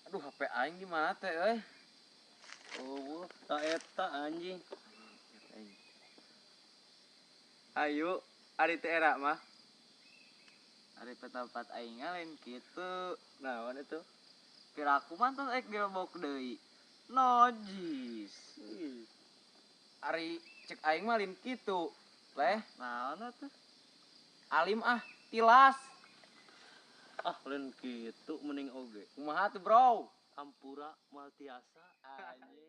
Aduh, HP aing gimana teh euy? Oh, tak eta anjing. Ayo, ari teh era mah. Ari tempat aing lain kitu. Naon itu? Piraku mah teh ek dilebok deui. Nojis. Ari cek aing mah lain kitu. Leh, Naon atuh? alim ah, tilas. Ah, lain kitu mending oge. Kumaha tuh, Bro? Ampura moal tiasa. Anjing.